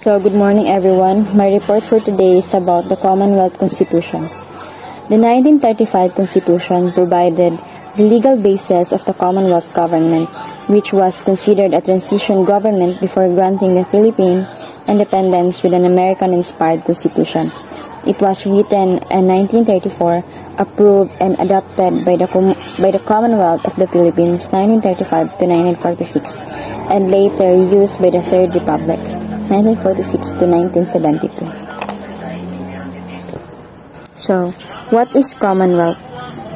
So, good morning everyone. My report for today is about the Commonwealth Constitution. The 1935 Constitution provided the legal basis of the Commonwealth government, which was considered a transition government before granting the Philippine independence with an American-inspired constitution. It was written in 1934, approved and adopted by the Commonwealth of the Philippines 1935 to 1946, and later used by the Third Republic 1946 to 1972. So, what is Commonwealth?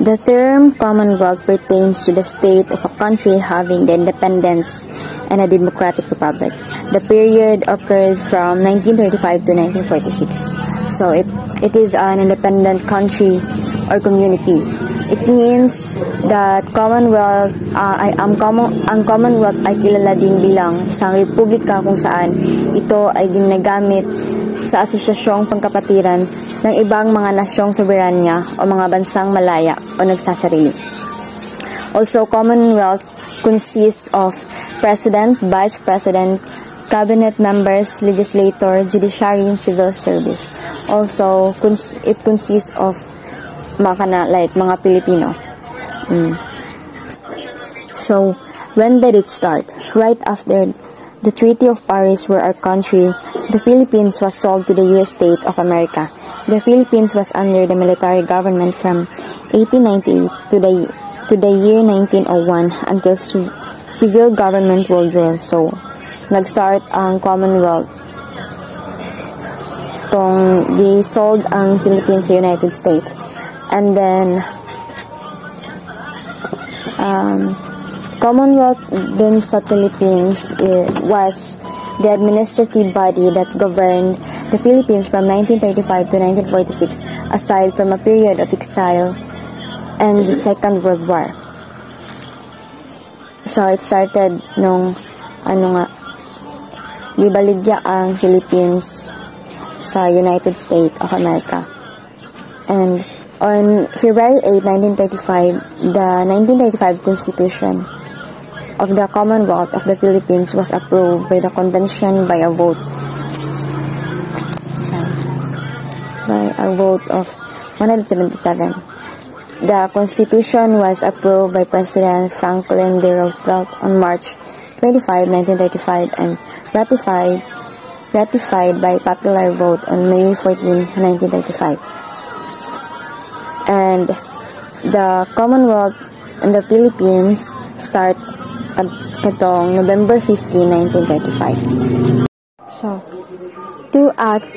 The term Commonwealth pertains to the state of a country having the independence and a democratic republic. The period occurred from 1935 to 1946. So, it is an independent country or community. It means that ang Commonwealth ay kilala din bilang isang republika kung saan ito ay ginagamit sa asosyasyong pangkapatiran ng ibang mga nasyong soberanya o mga bansang malaya o nagsasarili. Also, Commonwealth consists of President, Vice President, Cabinet members, legislator, judiciary, and civil service. Also, it consists of mga Pilipino. So, when did it start? Right after the Treaty of Paris, where our country, the Philippines, was sold to the U.S. state of America. The Philippines was under the military government from 1898 to the year 1901 until civil government world rule. So, nag-start ang Commonwealth sold ang Philippines sa United States. And then, Commonwealth din sa Philippines was the administrative body that governed the Philippines from 1935 to 1946, aside from a period of exile and the Second World War. So, it started nung, gibaligya ang Philippines sa United States of America. And on February 8, 1935, the 1935 Constitution of the Commonwealth of the Philippines was approved by the convention by a vote of 177. The Constitution was approved by President Franklin D. Roosevelt on March 25, 1935, and ratified by popular vote on May 14, 1935. And the Commonwealth and the Philippines start katong November 15, 1935. So, two acts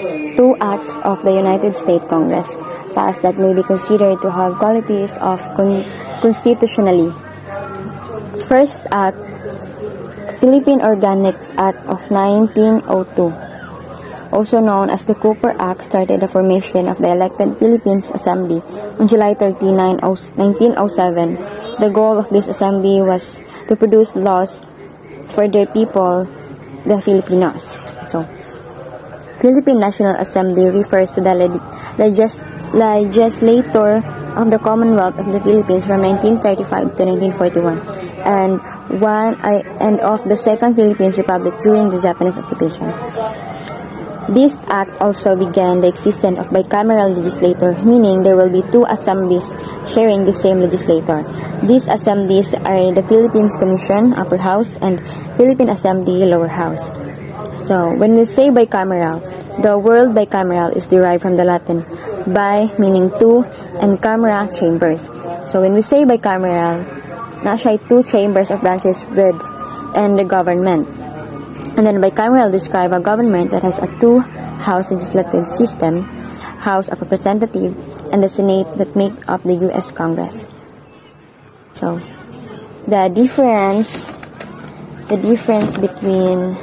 of the United States Congress passed that may be considered to have qualities of constitutionally. First act, Philippine Organic Act of 1902. Also known as the Cooper Act, started the formation of the elected Philippines Assembly on July 39, 1907. The goal of this assembly was to produce laws for their people, the Filipinos. So, Philippine National Assembly refers to the legislature of the Commonwealth of the Philippines from 1935 to 1941, and of the Second Philippine Republic during the Japanese occupation. This act also began the existence of bicameral legislature, meaning there will be two assemblies sharing the same legislator. These assemblies are the Philippines Commission, Upper House, and Philippine Assembly, Lower House. So, when we say bicameral, the word bicameral is derived from the Latin bi, meaning two, and camera, chambers. So, when we say bicameral, nasa two chambers of branches with and the government. And then bicameral describe a government that has a two-house legislative system, House of Representatives, and the Senate that make up the U.S. Congress. So, the difference between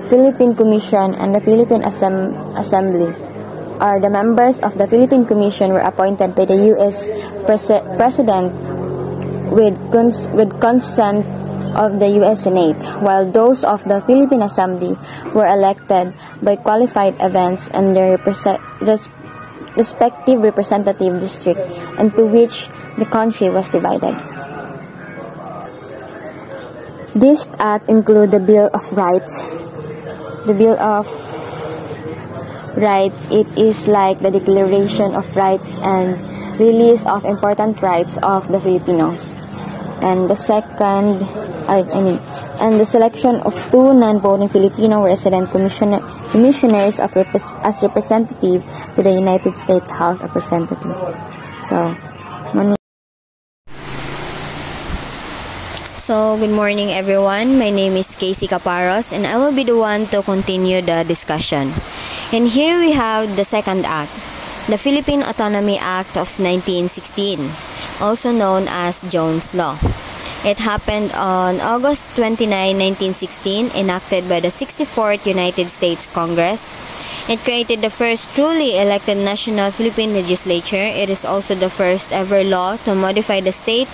Philippine Commission and the Philippine Assembly are the members of the Philippine Commission were appointed by the U.S. President with consent of the U.S. Senate, while those of the Philippine Assembly were elected by qualified events in their respective representative district into which the country was divided. This act include the Bill of Rights. The Bill of Rights, it is like the Declaration of Rights and release of important rights of the Filipinos. And the and the selection of 2 non-voting Filipino resident commissioners as representative to the United States House of Representatives. So, good morning everyone. My name is Casey Caparos and I will be the one to continue the discussion. And here we have the second act, the Philippine Autonomy Act of 1916, also known as Jones Law. It happened on August 29, 1916, enacted by the 64th United States Congress. It created the first truly elected national Philippine legislature. It is also the first ever law to modify the state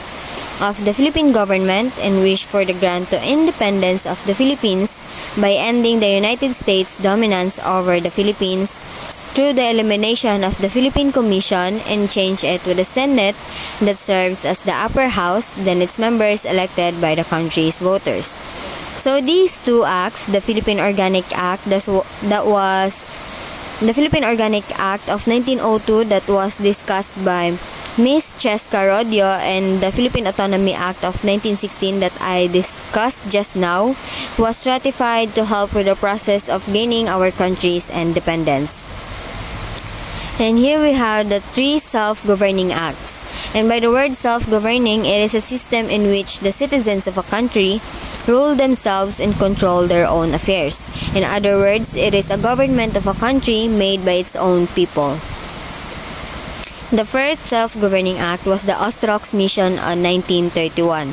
of the Philippine government and wish for the grant to independence of the Philippines by ending the United States dominance over the Philippines through the elimination of the Philippine Commission and change it with a Senate that serves as the upper house, then its members elected by the country's voters. So these 2 acts, the Philippine Organic Act the Philippine Organic Act of 1902 that was discussed by Ms. Cheska Rodio and the Philippine Autonomy Act of 1916 that I discussed just now, was ratified to help with the process of gaining our country's independence. And here we have the 3 self-governing acts. And by the word self-governing, it is a system in which the citizens of a country rule themselves and control their own affairs. In other words, it is a government of a country made by its own people. The first self-governing act was the Ostrogs Mission on 1931.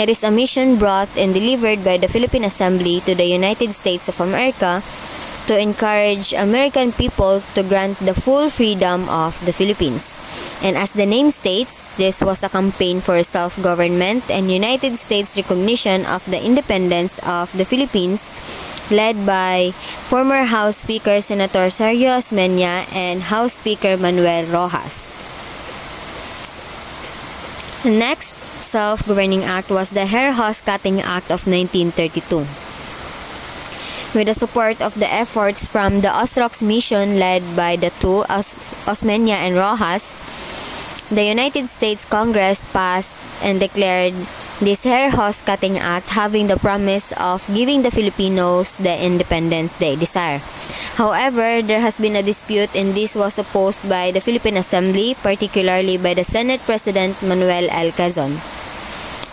It is a mission brought and delivered by the Philippine Assembly to the United States of America to encourage American people to grant the full freedom of the Philippines. And as the name states, this was a campaign for self-government and United States recognition of the independence of the Philippines, led by former House Speaker Senator Sergio Osmeña and House Speaker Manuel Rojas. The next self-governing act was the Hair Horse Cutting Act of 1932. With the support of the efforts from the Ostrogs Mission led by the 2 Osmeña and Rojas, the United States Congress passed and declared this Hair Horse Cutting Act, having the promise of giving the Filipinos the independence they desire. However, there has been a dispute and this was opposed by the Philippine Assembly, particularly by the Senate President Manuel L. Quezon,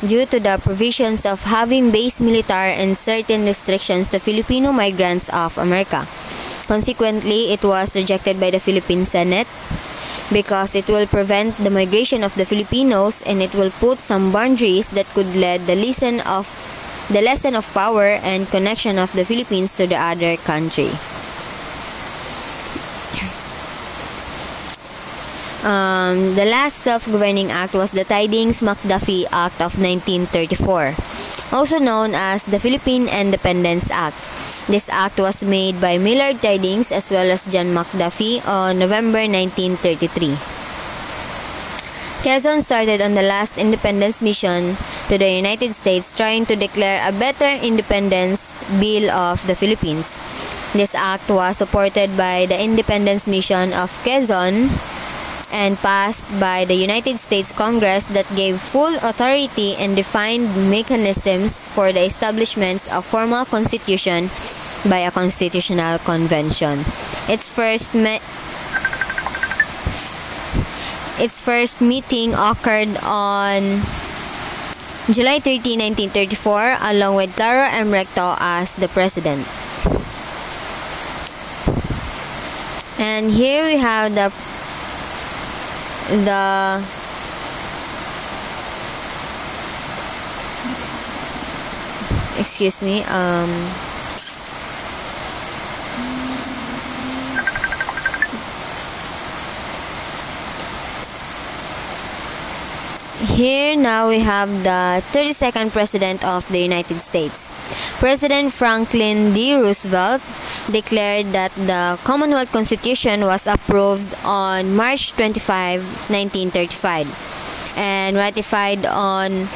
due to the provisions of having base military and certain restrictions to Filipino migrants of America. Consequently, it was rejected by the Philippine Senate because it will prevent the migration of the Filipinos and it will put some boundaries that could lead the lesson of power and connection of the Philippines to the other country. The last self-governing act was the Tidings-McDuffie Act of 1934, also known as the Philippine Independence Act. This act was made by Millard Tydings as well as John McDuffie on November 1933. Quezon started on the last independence mission to the United States trying to declare a better independence bill of the Philippines. This act was supported by the Independence Mission of Quezon and passed by the United States Congress that gave full authority and defined mechanisms for the establishment of formal constitution by a constitutional convention. Its first meeting occurred on July 13, 1934, along with Claro M. Recto as the president. And here we have the excuse me, here now we have the 32nd President of the United States. President Franklin D. Roosevelt declared that the Commonwealth Constitution was approved on March 25, 1935 and ratified on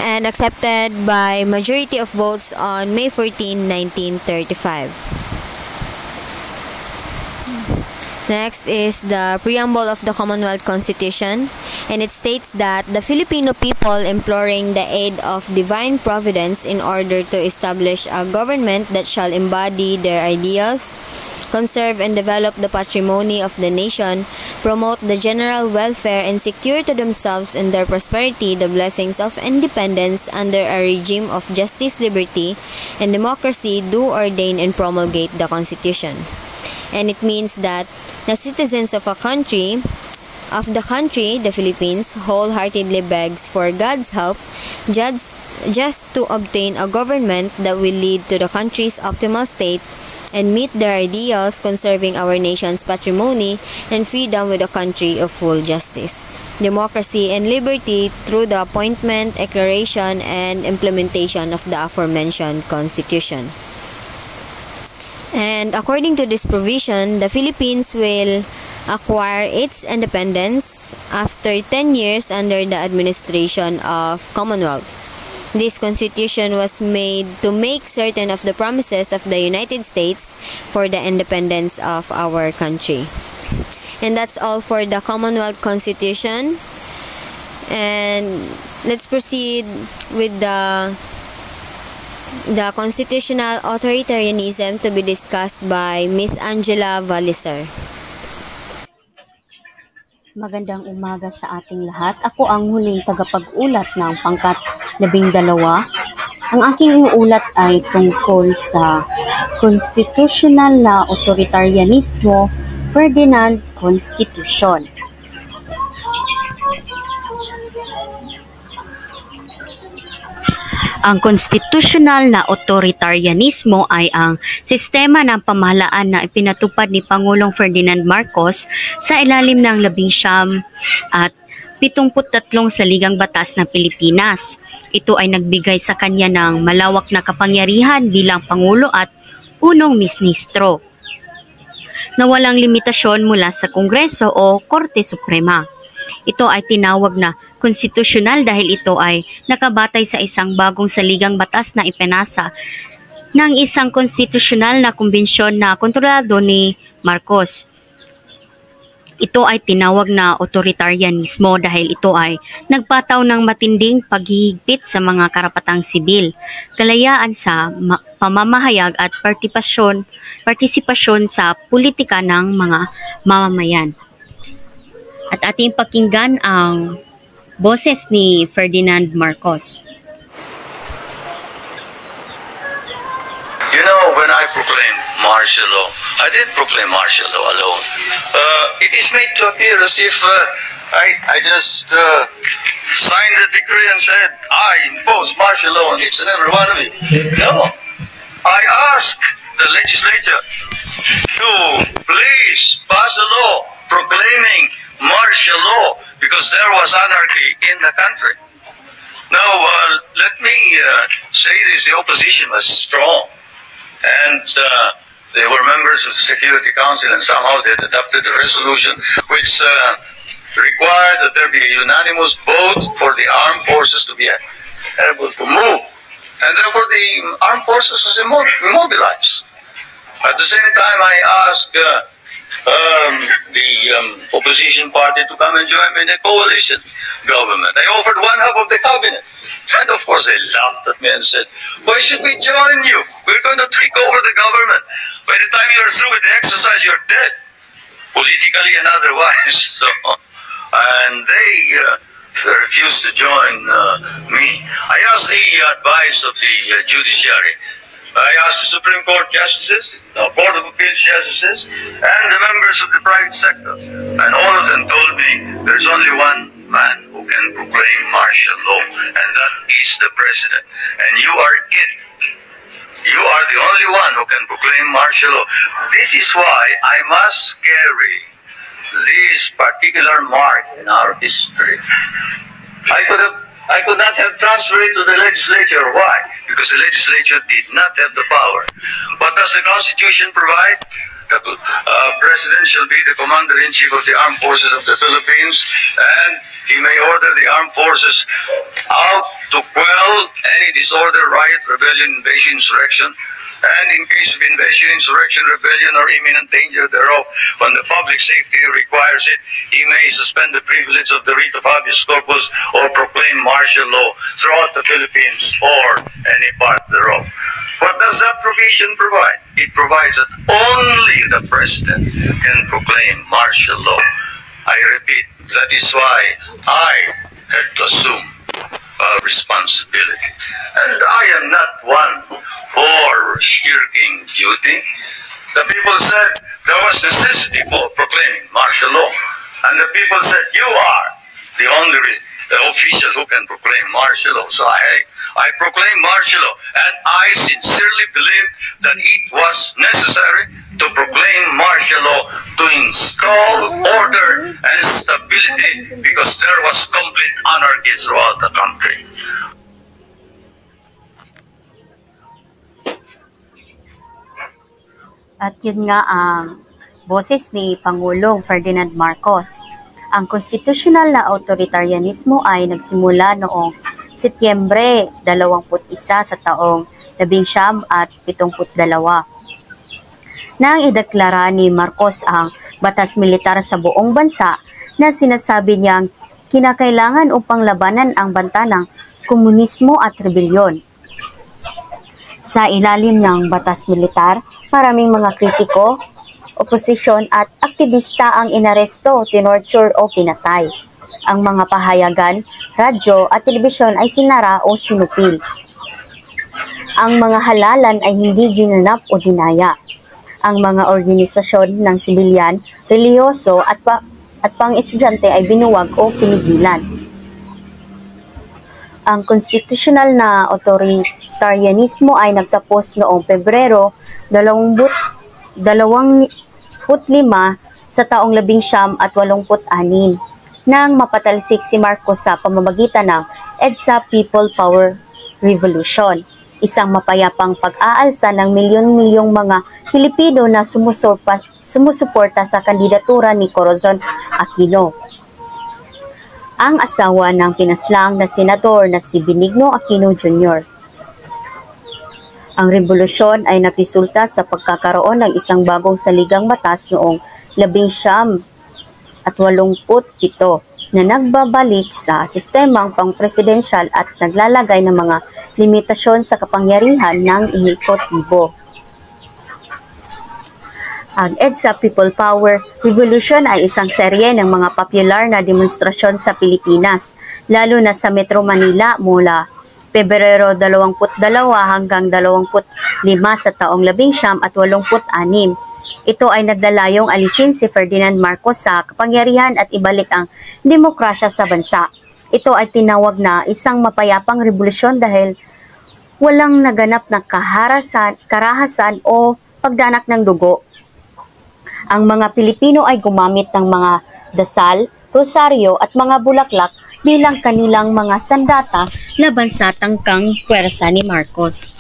and accepted by majority of votes on May 14, 1935. Next is the preamble of the Commonwealth Constitution, and it states that the Filipino people, imploring the aid of divine providence in order to establish a government that shall embody their ideals, conserve and develop the patrimony of the nation, promote the general welfare, and secure to themselves and their prosperity the blessings of independence under a regime of justice, liberty, and democracy, do ordain and promulgate the Constitution. And it means that the citizens of the country, the Philippines, wholeheartedly begs for God's help just to obtain a government that will lead to the country's optimal state and meet their ideals, conserving our nation's patrimony and freedom with a country of full justice, democracy, and liberty through the appointment, declaration, and implementation of the aforementioned Constitution. And according to this provision, the Philippines will acquire its independence after 10 years under the administration of Commonwealth. This constitution was made to make certain of the promises of the United States for the independence of our country. And that's all for the Commonwealth Constitution. And let's proceed with the constitutional authoritarianism to be discussed by Ms. Angela Valiser. Magandang umaga sa ating lahat. Ako ang huling tagapag-ulat ng pangkat 12. Ang aking iuulat ay tungkol sa Constitutional na Authoritarianismo, Ferdinand Constitution. Ang konstitusyonal na authoritarianismo ay ang sistema ng pamahalaan na ipinatupad ni Pangulong Ferdinand Marcos sa ilalim ng 19 at 73 saligang batas ng Pilipinas. Ito ay nagbigay sa kanya ng malawak na kapangyarihan bilang Pangulo at unang ministro na walang limitasyon mula sa Kongreso o Korte Suprema. Ito ay tinawag na konstitusyonal dahil ito ay nakabatay sa isang bagong saligang batas na ipinasa ng isang konstitusyonal na kumbensyon na kontrolado ni Marcos. Ito ay tinawag na authoritarianismo dahil ito ay nagpataw ng matinding paghihigpit sa mga karapatang sibil, kalayaan sa pamamahayag at partisipasyon sa politika ng mga mamamayan. At ating pakinggan ang boses ni Ferdinand Marcos. You know, when I proclaimed martial law, I didn't proclaim martial law alone. It is made to appear as if I just signed the decree and said, I impose martial law on each and every one of you. No. I asked the legislature to please pass a law proclaiming martial law because there was anarchy in the country. Now, let me say this, the opposition was strong and they were members of the Security Council and somehow they adopted a resolution which required that there be a unanimous vote for the armed forces to be able to move. And therefore the armed forces was immobilized. At the same time, I asked the opposition party to come and join me in a coalition government. I offered one half of the cabinet. And of course they laughed at me and said, why should we join you? We're going to take over the government. By the time you're through with the exercise, you're dead. Politically and otherwise. So, and they refused to join me. I asked the advice of the judiciary. I asked the Supreme Court justices, the Court of Appeals justices, and the members of the private sector. And all of them told me there's only one man who can proclaim martial law, and that is the President. And you are it. You are the only one who can proclaim martial law. This is why I must carry this particular mark in our history. I could not have transferred it to the legislature. Why? Because the legislature did not have the power. What does the Constitution provide? The President shall be the Commander-in-Chief of the Armed Forces of the Philippines, and he may order the armed forces out to quell any disorder, riot, rebellion, invasion, insurrection, and in case of invasion, insurrection, rebellion, or imminent danger thereof, when the public safety requires it, he may suspend the privilege of the writ of habeas corpus or proclaim martial law throughout the Philippines or any part thereof. What does that provision provide? It provides that only the President can proclaim martial law. I repeat, that is why I had to assume responsibility. And I am not one for shirking duty. The people said there was necessity for proclaiming martial law. And the people said, you are the only official who can proclaim martial law. So I proclaim martial law. And I sincerely believe that it was necessary to proclaim martial law to install order and stability because there was complete anarchy throughout the country. At yun nga ang boses ni Pangulong Ferdinand Marcos. Ang konstitusyonal na autoritarianismo ay nagsimula noong Setyembre 21 sa taong 1972. Nang ideklara ni Marcos ang batas militar sa buong bansa na sinasabi niyang kinakailangan upang labanan ang banta ng komunismo at rebelyon. Sa ilalim ng batas militar, maraming mga kritiko, oposisyon at aktivista ang inaresto, tinorture o pinatay. Ang mga pahayagan, radyo at telebisyon ay sinara o sinupil. Ang mga halalan ay hindi ginanap o dinaya. Ang mga organisasyon ng sibilyan, reliyoso at pang-estudyante ay binuwag o pinigilan. Ang konstitusyonal na autoritarianismo ay nagtapos noong Pebrero 25 sa taong 1986 nang mapatalsik si Marcos sa pamamagitan ng EDSA People Power Revolution, isang mapayapang pag-aalsa ng milyon-milyong mga Pilipino na sumusuporta sa kandidatura ni Corazon Aquino. Ang asawa ng pinaslang na senador na si Benigno Aquino Jr. Ang revolusyon ay nagresulta sa pagkakaroon ng isang bagong saligang batas noong 1987 na nagbabalik sa sistemang pang-presidensyal at naglalagay ng mga limitasyon sa kapangyarihan ng ehekutibo. Ang EDSA People Power Revolution ay isang serye ng mga popular na demonstrasyon sa Pilipinas, lalo na sa Metro Manila mula Pebrero 22 hanggang 25 sa taong 1986. Ito ay naglalayong alisin si Ferdinand Marcos sa kapangyarihan at ibalik ang demokrasya sa bansa. Ito ay tinawag na isang mapayapang revolusyon dahil walang naganap na karahasan o pagdanak ng dugo. Ang mga Pilipino ay gumamit ng mga dasal, rosaryo at mga bulaklak bilang kanilang mga sandata laban sa tangkang puwersa ni Marcos.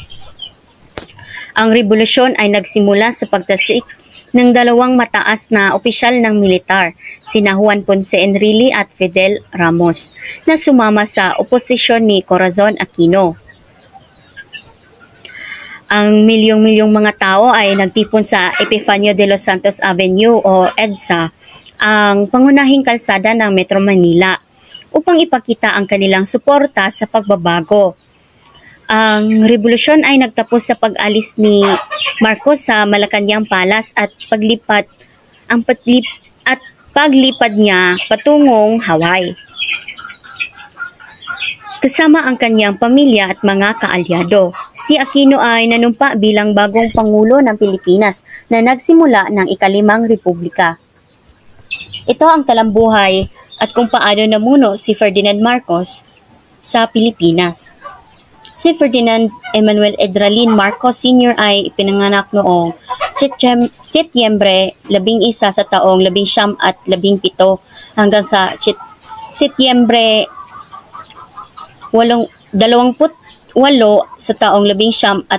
Ang revolusyon ay nagsimula sa pagtasik ng dalawang mataas na opisyal ng militar, sina Juan Ponce Enrile at Fidel Ramos, na sumama sa oposisyon ni Corazon Aquino. Ang milyong-milyong mga tao ay nagtipon sa Epifanio de los Santos Avenue o EDSA, ang pangunahing kalsada ng Metro Manila, upang ipakita ang kanilang suporta sa pagbabago. Ang revolusyon ay nagtapos sa pag-alis ni Marcos sa Malacanang Palace at paglipad niya patungong Hawaii, kasama ang kanyang pamilya at mga kaalyado. Si Aquino ay nanumpa bilang bagong Pangulo ng Pilipinas na nagsimula ng ika-5 Republika. Ito ang talambuhay at kung paano namuno si Ferdinand Marcos sa Pilipinas. Si Ferdinand Emmanuel Edralin Marcos Sr. ay ipinanganak noong Setyembre 11 sa taong 1917 hanggang sa Setyembre 28 sa taong 1989.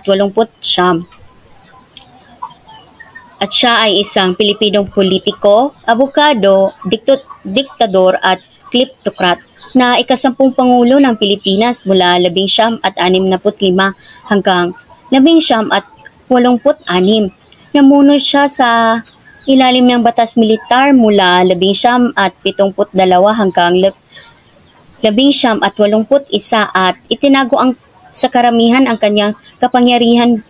at siya ay isang Pilipinong politiko, abogado, diktador at kleptokrat na ikasampung Pangulo ng Pilipinas mula 1965 hanggang 1986. Namuno siya sa ilalim ng batas militar mula 1972 hanggang 1981 at itinago sa karamihan ang kanyang kapangyarihang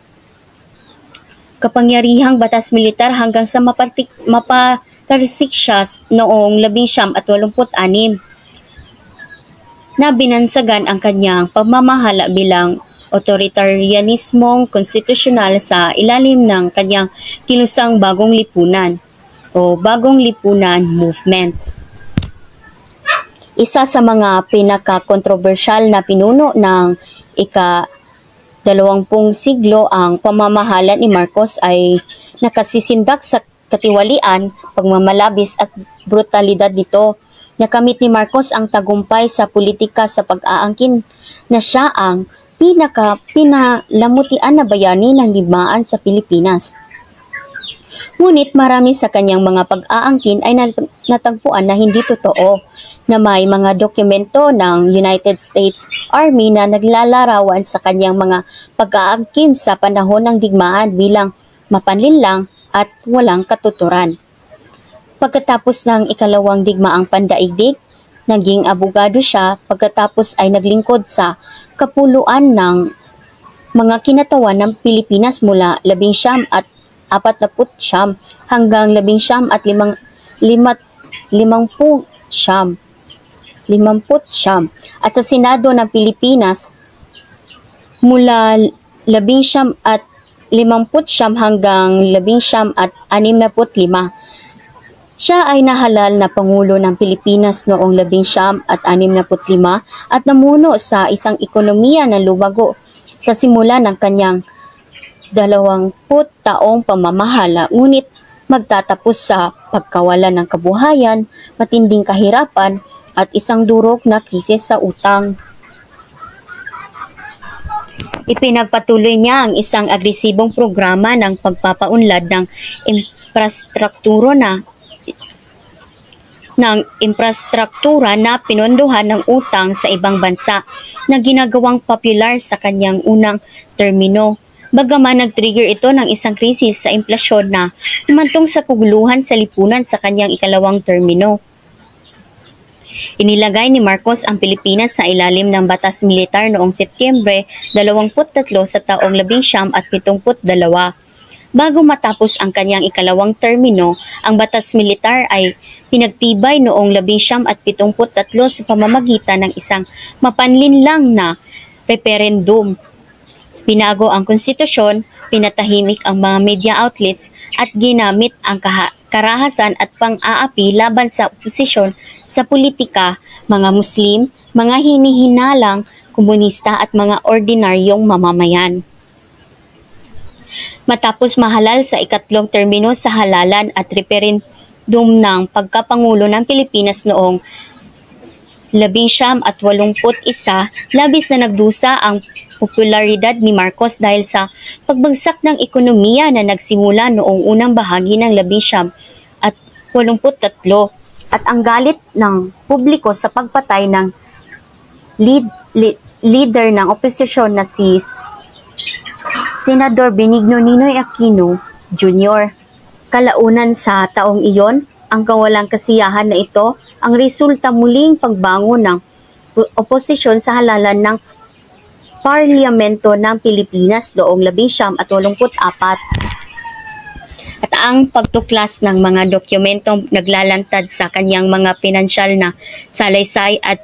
batas militar hanggang sa mapatarsik siya noong 1986 na binansagan ang kanyang pamamahala bilang otoritarianismong konstitusyonal sa ilalim ng kanyang kinusang Bagong Lipunan o Bagong Lipunan Movement. Isa sa mga pinaka-kontrobersyal na pinuno ng ika-20 siglo ang pamamahala ni Marcos ay nakasisindak sa katiwalian, pagmamalabis at brutalidad nito. Nakamit ni Marcos ang tagumpay sa politika sa pag-aangkin na siya ang pinalamutian na bayani ng digmaan sa Pilipinas. Ngunit marami sa kanyang mga pag-aangkin ay natagpuan na hindi totoo, na may mga dokumento ng United States Army na naglalarawan sa kanyang mga pag-aangkin sa panahon ng digmaan bilang mapanlinlang at walang katuturan. Pagkatapos ng ikalawang digmaang pandaigdig, naging abogado siya, pagkatapos ay naglingkod sa kapuluan ng mga kinatawan ng Pilipinas mula 1949 hanggang 1959 at sa Senado ng Pilipinas mula 1959 hanggang 1965. Siya ay nahalal na Pangulo ng Pilipinas noong 1965 at namuno sa isang ekonomiya na lumago sa simula ng kanyang 20 taong pamamahala, ngunit magtatapos sa pagkawalan ng kabuhayan, matinding kahirapan at isang durog na krisis sa utang. Ipinagpatuloy niya ang isang agresibong programa ng pagpapaunlad ng infrastruktura na pinondohan ng utang sa ibang bansa na ginagawang popular sa kanyang unang termino. Bagaman nag-trigger ito ng isang krisis sa inflasyon na humantong sa kaguluhan sa lipunan sa kanyang ikalawang termino. Inilagay ni Marcos ang Pilipinas sa ilalim ng batas militar noong Setyembre 23 sa taong 1972. Bago matapos ang kanyang ikalawang termino, ang batas militar ay pinagtibay noong 1973 sa pamamagitan ng isang mapanlinlang na referendum. Binago ang konstitusyon, pinatahimik ang mga media outlets at ginamit ang karahasan at pang-aapi laban sa oposisyon sa politika, mga Muslim, mga hinihinalang komunista at mga ordinaryong mamamayan. Matapos mahalal sa ikatlong termino sa halalan at referendum ng pagkapangulo ng Pilipinas noong 1981, labis na nagdusa ang popularidad ni Marcos dahil sa pagbagsak ng ekonomiya na nagsimula noong unang bahagi ng 1983 at ang galit ng publiko sa pagpatay ng leader ng oposisyon na si Senador Benigno Ninoy Aquino Jr. Kalaunan sa taong iyon, ang kawalang kasiyahan na ito ang resulta muling pagbangon ng oposisyon sa halalan ng Parlamento ng Pilipinas noong 1984. At ang pagtuklas ng mga dokumentong naglalantad sa kanyang mga pinansyal na salaysay at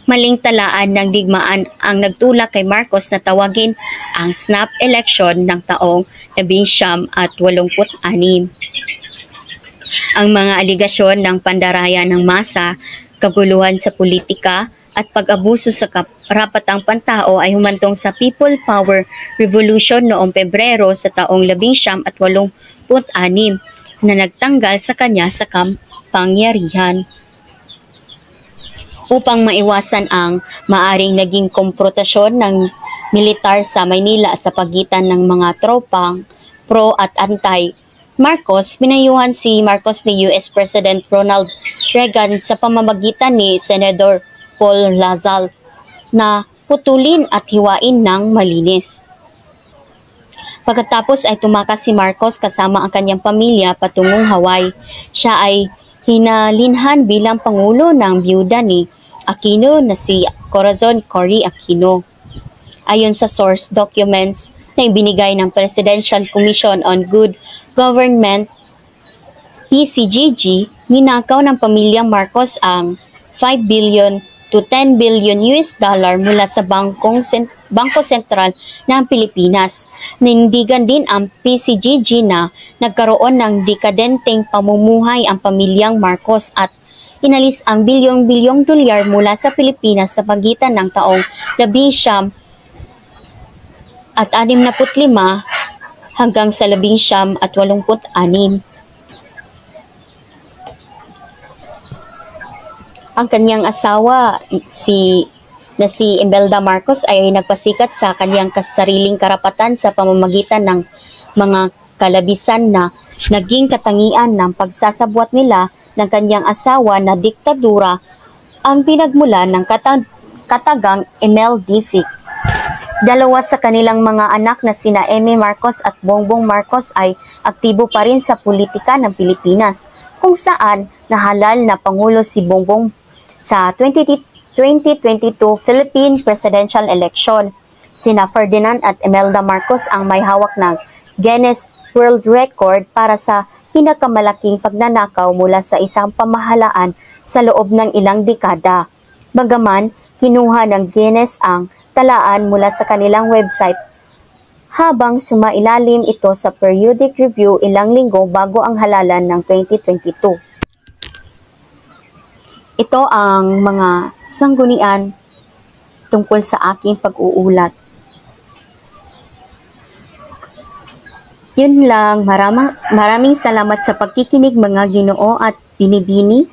maling talaan ng digmaan ang nagtulak kay Marcos na tawagin ang snap election ng taong 1986. Ang mga aligasyon ng pandaraya ng masa, kaguluhan sa politika at pag-abuso sa karapatang pantao ay humantong sa People Power Revolution noong Pebrero sa taong 1986 na nagtanggal sa kanya sa kapangyarihan. Upang maiwasan ang maaring naging komprontasyon ng militar sa Maynila sa pagitan ng mga tropang pro at anti Marcos, pinayuhan si Marcos ni US President Ronald Reagan sa pamamagitan ni Senador Paul Lazal na putulin at hiwain ng malinis. Pagkatapos ay tumakas si Marcos kasama ang kanyang pamilya patungong Hawaii. Siya ay hinalinhan bilang pangulo ng biyuda ni Aquino na si Corazon Cory Aquino. Ayon sa source documents na ibinigay ng Presidential Commission on Good Government, PCGG, ninakaw ng pamilyang Marcos ang 5 billion to 10 billion US dollar mula sa Bangko Sentral ng Pilipinas. Nindigan din ang PCGG na nagkaroon ng dekadenteng pamumuhay ang pamilyang Marcos at inalis ang bilyong-bilyong dolyar mula sa Pilipinas sa pagitan ng taong 19 at 65 hanggang sa 19 at 86. Ang kanyang asawa si Imelda Marcos ay nagpasikat sa kanyang sariling karapatan sa pamamagitan ng mga kalabisan na naging katangian ng pagsasabwat nila ng kanyang asawa na diktadura ang pinagmulan ng katagang Emel Dific. Dalawa sa kanilang mga anak na sina Amy Marcos at Bongbong Marcos ay aktibo pa rin sa politika ng Pilipinas, kung saan nahalal na Pangulo si Bongbong sa 2022 Philippine Presidential Election. Sina Ferdinand at Imelda Marcos ang may hawak ng Guinness World Record para sa pinakamalaking pagnanakaw mula sa isang pamahalaan sa loob ng ilang dekada. Bagaman, kinuha ng Guinness ang talaan mula sa kanilang website habang sumailalim ito sa periodic review ilang linggo bago ang halalan ng 2022. Ito ang mga sanggunian tungkol sa aking pag-uulat. Yun lang, maraming salamat sa pagkikinig mga Ginoo at binibini.